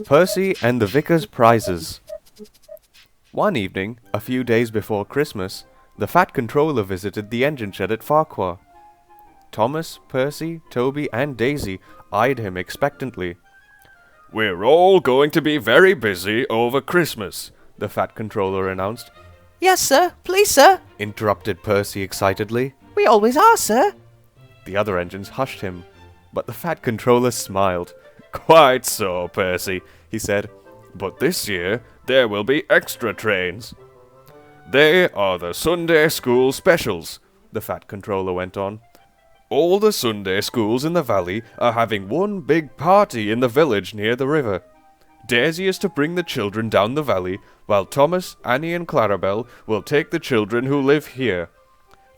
Percy and the Vicar's Prizes. One evening, a few days before Christmas, the Fat Controller visited the engine shed at Farquhar. Thomas, Percy, Toby, and Daisy eyed him expectantly. "We're all going to be very busy over Christmas," the Fat Controller announced. "Yes, sir. Please, sir," interrupted Percy excitedly. "We always are, sir." The other engines hushed him, but the Fat Controller smiled. "Quite so, Percy," he said. "But this year there will be extra trains. They are the Sunday school specials," the Fat Controller went on. "All the Sunday schools in the valley are having one big party in the village near the river. Daisy is to bring the children down the valley, while Thomas, Annie, and Clarabelle will take the children who live here.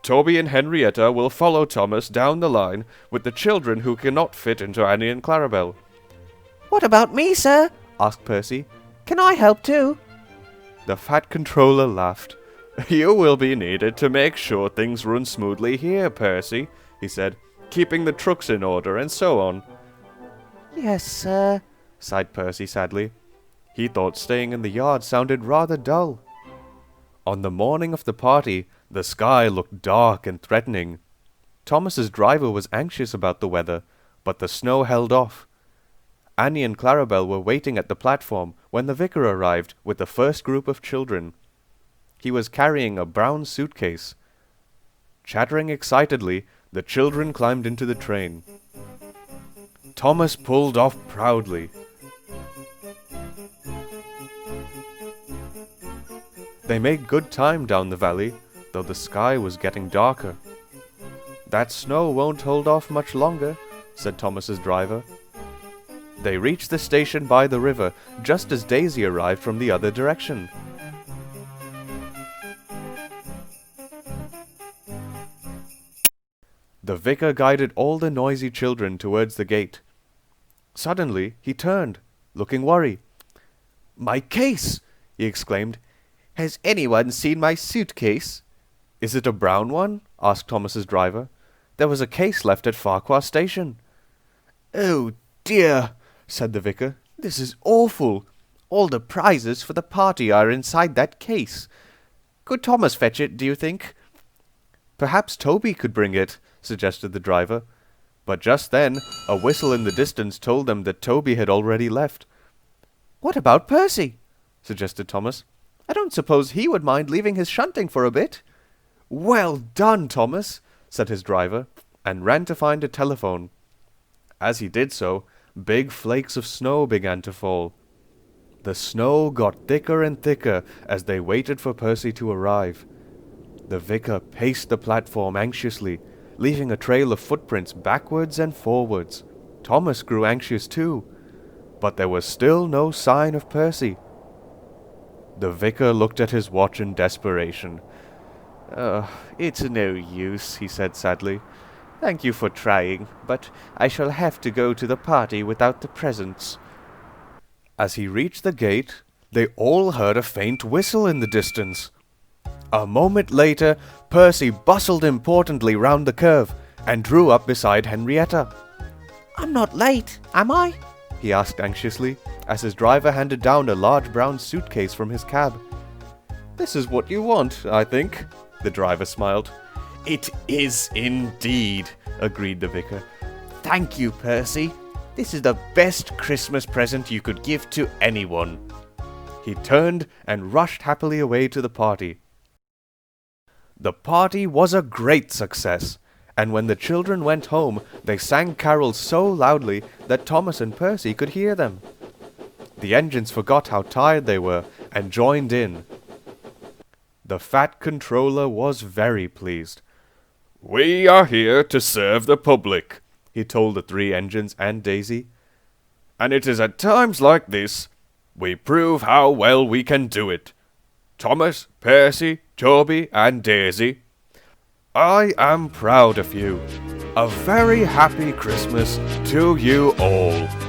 Toby and Henrietta will follow Thomas down the line with the children who cannot fit into Annie and Clarabelle." "What about me, sir?" asked Percy. "Can I help too?" The Fat Controller laughed. "You will be needed to make sure things run smoothly here, Percy," he said, "keeping the trucks in order and so on." "Yes, sir," sighed Percy sadly. He thought staying in the yard sounded rather dull. On the morning of the party, the sky looked dark and threatening. Thomas's driver was anxious about the weather, but the snow held off. Annie and Clarabelle were waiting at the platform when the vicar arrived with the first group of children. He was carrying a brown suitcase. Chattering excitedly, the children climbed into the train. Thomas pulled off proudly. They made good time down the valley, though the sky was getting darker. "That snow won't hold off much longer," said Thomas's driver. They reached the station by the river just as Daisy arrived from the other direction. The vicar guided all the noisy children towards the gate. Suddenly, he turned, looking worried. "My case!" he exclaimed. "Has anyone seen my suitcase?" "Is it a brown one?" asked Thomas's driver. "There was a case left at Farquhar station." "Oh, dear," said the vicar. "This is awful. All the prizes for the party are inside that case. Could Thomas fetch it, do you think?" "Perhaps Toby could bring it," suggested the driver. But just then, a whistle in the distance told them that Toby had already left. "What about Percy?" suggested Thomas. "I don't suppose he would mind leaving his shunting for a bit." "Well done, Thomas," said his driver, and ran to find a telephone. As he did so, big flakes of snow began to fall. The snow got thicker and thicker as they waited for Percy to arrive. The vicar paced the platform anxiously, leaving a trail of footprints backwards and forwards. Thomas grew anxious too, but there was still no sign of Percy. The vicar looked at his watch in desperation. "It's no use," he said sadly. "Thank you for trying, but I shall have to go to the party without the presents." As he reached the gate, they all heard a faint whistle in the distance. A moment later, Percy bustled importantly round the curve and drew up beside Henrietta. "I'm not late, am I?" he asked anxiously, as his driver handed down a large brown suitcase from his cab. "This is what you want, I think," the driver smiled. "It is indeed," agreed the vicar. "Thank you, Percy. This is the best Christmas present you could give to anyone." He turned and rushed happily away to the party. The party was a great success, and when the children went home, they sang carols so loudly that Thomas and Percy could hear them. The engines forgot how tired they were and joined in. The Fat Controller was very pleased. "We are here to serve the public," he told the three engines and Daisy. "And it is at times like this we prove how well we can do it. Thomas, Percy, Toby, and Daisy, I am proud of you. A very happy Christmas to you all."